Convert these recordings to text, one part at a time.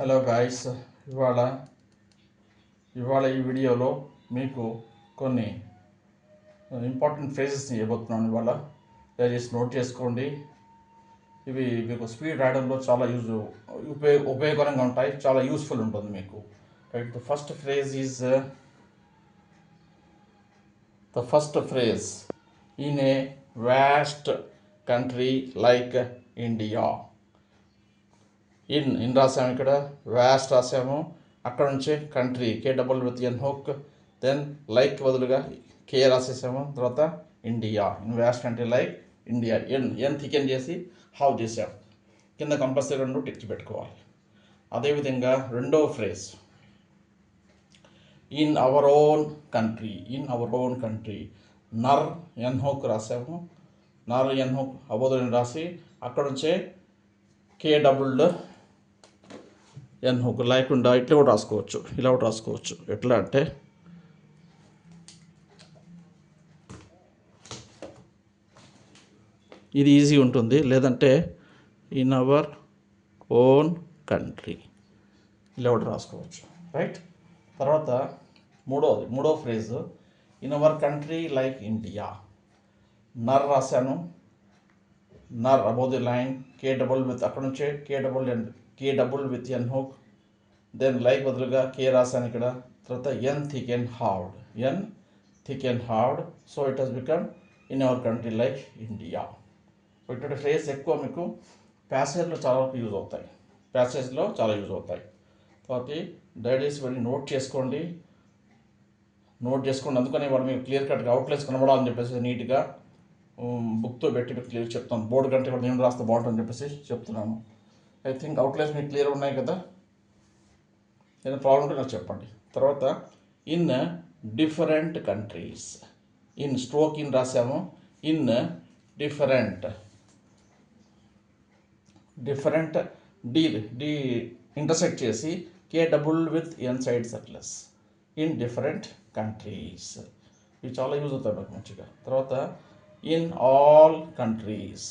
Hello guys, ఇవాళ ఇవాళ ఈ వీడియోలో మీకు కొన్ని ఇంపార్టెంట్ ఫ్రేజెస్ని ఇవ్వబోతున్నాను. ఇవాళ దయచేసి నోట్ చేసుకోండి. ఇవి మీకు స్పీడ్ రాయడంలో చాలా ఉపయోగకరంగా ఉంటాయి, చాలా యూస్ఫుల్ ఉంటుంది మీకు. Right, the first phrase in a vast country like India. In రాసాము, ఇక్కడ వ్యాస్ట్ రాసాము, అక్కడ నుంచే country K double with N hook, then like బదులుగా కే రాసేసాము, తర్వాత India. In vast country like India, N thicken చేసి హౌ చేసాము, కింద కంపల్సరీ రెండు టిక్స్ పెట్టుకోవాలి. అదేవిధంగా రెండో phrase in our own country. నర్ ఎన్ హుక్ రాసాము, నర్ ఎన్ హుక్ అబోధుని రాసి అక్కడ నుంచే కే డబుల్డ్ ఎన్ హుక్ లేకుండా ఇట్లా కూడా రాసుకోవచ్చు, ఇలా కూడా రాసుకోవచ్చు. ఎట్లా అంటే ఇది ఈజీ ఉంటుంది, లేదంటే ఇన్ అవర్ ఓన్ కంట్రీ ఇలా కూడా రాసుకోవచ్చు. రైట్, తర్వాత మూడో phrase in our country like India. నర్ రాశాను, నర్ above the line, K double with అక్కడ నుంచే K double with N hook, then like బదులుగా కే రాశాను ఇక్కడ, తర్వాత N thick and hard. So it has become in our country like India. So ఇటువంటి ఫ్రేజ్ ఎక్కువ మీకు ప్యాసేజ్లో చాలా యూజ్ అవుతాయి, కాబట్టి దయచేసి ఇవన్నీ నోట్ చేసుకోండి. అందుకని వాళ్ళు మీకు క్లియర్ కట్గా అవుట్లైన్స్ కనబడాలని చెప్పేసి నీట్గా బుక్తో పెట్టి మీకు క్లియర్ చెప్తాను. బోర్డు కంటే కూడా నేను రాస్తే బాగుంటుందని చెప్పేసి చెప్తున్నాను. ఐ థింక్ అవుట్లైన్స్ మీకు క్లియర్ ఉన్నాయి కదా. ఏదైనా ప్రాబ్లం ఉంటే నాకు చెప్పండి. తర్వాత in different countries, in stroke in రాసాము, ఇన్ డిఫరెంట్ డి ఇంటర్సెక్ట్ చేసి K double with N side circles, in different countries. ఇవి చాలా యూజ్ అవుతాయి నాకు మంచిగా. తర్వాత ఇన్ ఆల్ కంట్రీస్,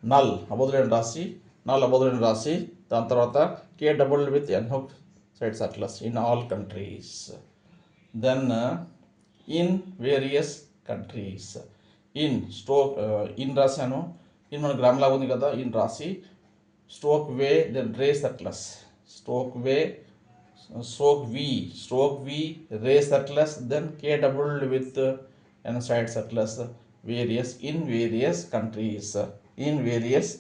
నల్ అబోధులను రాసి దాని తర్వాత K double with N hook side circles, in all countries. Then in various countries, in రాశాను, ఇన్ మన గ్రామ్ లాగా ఉంది కదా, ఇన్ రాసి stroke way, then ray circles, stroke V ray circles, then K doubled with N side circles, in various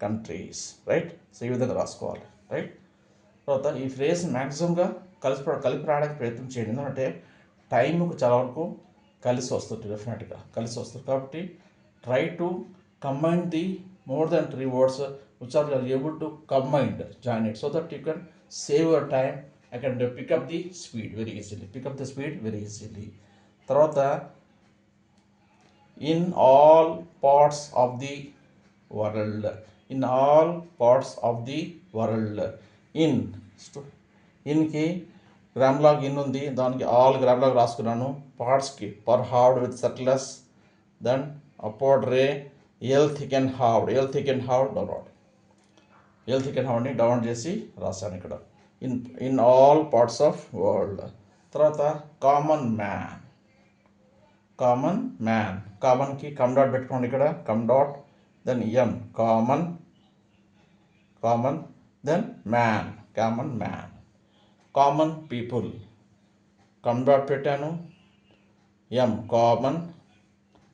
countries. Right, so ఈ విధంగా రాసుకోవాలి. రైట్, తర్వాత ఈ ఫ్రేజ్ మ్యాక్సిమంగా కలిపి రావడానికి ప్రయత్నం చేయండి, ఎందుకంటే టైంకు చాలా వరకు కలిసి వస్తుంది, డెఫినెట్గా కలిసి వస్తుంది. కాబట్టి try to combine the more than 3 words which are able to combined join it, so that you can save your time. I can pick up the speed very easily. తర్వాత in all parts of the world, ఇన్కి grammalogue in ఉంది, దానికి all grammalogue రాసుకున్నాను. పార్ట్స్కి పర్ hard with circles, then upward ray, L thick and హార్డ్ని down చేసి రాశాను ఇక్కడ, in all parts of world. తర్వాత కామన్కి కమ్ డాట్ పెట్టుకోండి ఇక్కడ, come dot, then N common, then man, common people, come dot పెట్టాను, M common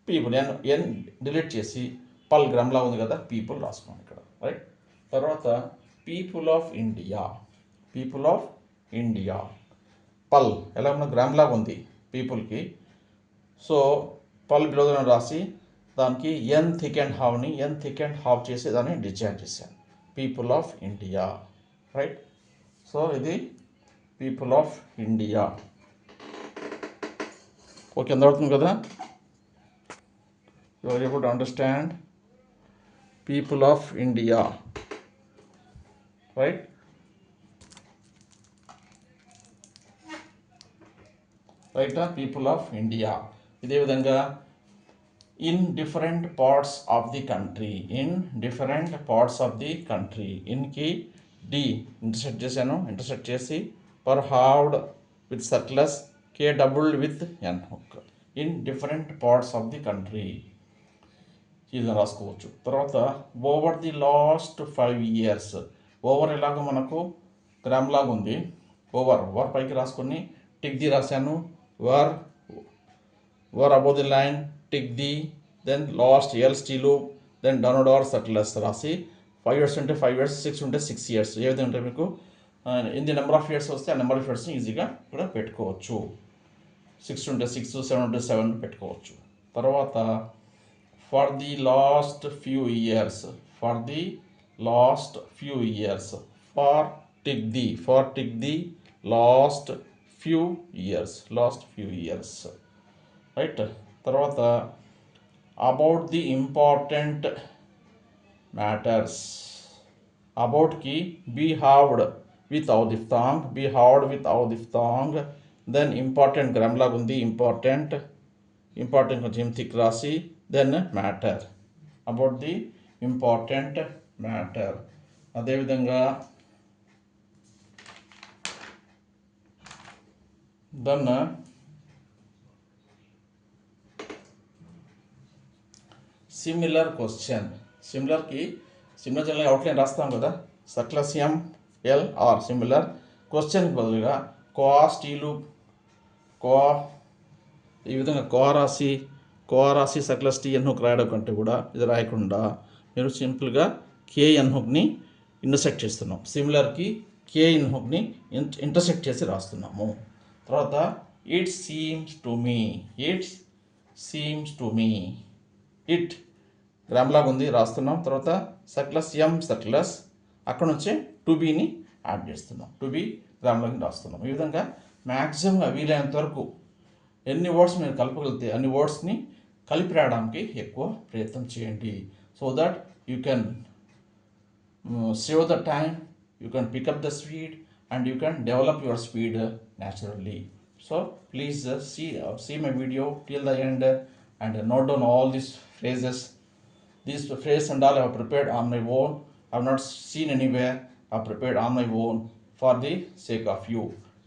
people, N delete చేసి పల్ గ్రామ్లా ఉంది కదా, పీపుల్ రాసుకోండి ఇక్కడ. రైట్, తర్వాత పీపుల్ ఆఫ్ ఇండియా, పల్ ఎలా ఉన్న గ్రామ్లాగా ఉంది పీపుల్కి, సో పల్ బిలో రాసి దానికి ఎన్ థిక్ అండ్ హావ్ చేసి దాన్ని డిజైన్ చేశాను, people of India. Right, so ఇది పీపుల్ ఆఫ్ ఇండియా. ఓకే, ఎంత అవుతుంది కదా? You are able to understand people of India, right? People of India. ఇదే విధంగా in different parts of the country. In different parts of the country. In కి d intersect చేశాను. Intersect చేసి per halved with surplus k doubled with n hook. In different parts of the country. ఇది రాసుకోవచ్చు. తర్వాత over the last 5 years. Over ఎలాగో మనకు gram లాగా ఉంది. ఓవర్ పైకి రాసుకొని టిక్ ది రాశాను. వర్ above the line tick the, then last L's T loop, then downward R circulars రాసి 5 years ఉంటే 5 years, 6 ఉంటే 6 years. ఏ విధంగా ఉంటే మీకు ఎన్ని నెంబర్ ఆఫ్ ఇయర్స్ వస్తే ఆ నెంబర్ ఆఫ్ ఇయర్స్ని ఈజీగా ఇక్కడ పెట్టుకోవచ్చు. 6 ఉంటే 6, 7 ఉంటే 7 పెట్టుకోవచ్చు. తర్వాత for the last few years, for tick the last few years, right? తర్వాత about the important matters, about కి be halved with diphthong, then important గ్రామ్ లాగా ఉంది. ఇంపార్టెంట్ కొంచెం థిక్ రాసి then matter, about the important matter. అదేవిధంగా then similar question. Similar జనరల్గా outline రాస్తాం కదా, సర్క్యులర్ ఎల్ ఆర్ సిమిలర్. క్వశ్చన్కి బదులుగా కోఆస్ టీలు ఈ విధంగా కోఆరాసి సర్క్యులర్ టీఎన్ హుక్ రాయడం కంటే కూడా ఇది రాయకుండా మీరు సింపుల్గా కేఎన్ హుక్ని ఇంటర్సెక్ట్ చేస్తున్నాం. సిమిలర్కి కేఎన్ హుక్ని ఇంటర్సెక్ట్ చేసి రాస్తున్నాము. తర్వాత it seems to me, it గ్రామ్లాగా ఉంది రాస్తున్నాం. తర్వాత సర్క్యులస్ అక్కడ నుంచి టు బీని యాడ్ చేస్తున్నాం. టు బీ గ్రామ్లాగా రాస్తున్నాం. ఈ విధంగా మ్యాక్సిమంగా వీలైనంత వరకు ఎన్ని వర్డ్స్ మీరు కలపగలిగితే అన్ని వర్డ్స్ని కలిపి రావడానికి ఎక్కువ ప్రయత్నం చేయండి. So that you can save the time, you can pick up the speed and you can develop your speed naturally. So please see my video till the end and note down all these phrases. These phrases and all I have prepared on my own. I have not seen anywhere. I have prepared on my own for the sake of you.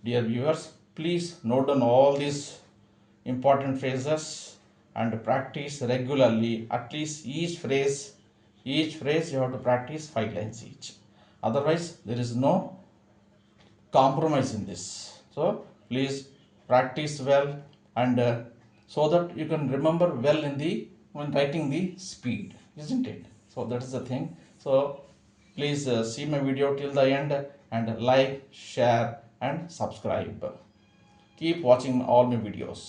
Dear viewers, please note down all these important phrases and practice regularly. At least each phrase you have to practice 5 lines each. Otherwise there is no compromise in this. So please practice well and so that you can remember well when writing the speed, isn't it? So that is the thing. So please see my video till the end and like, share and subscribe. Keep watching all my videos.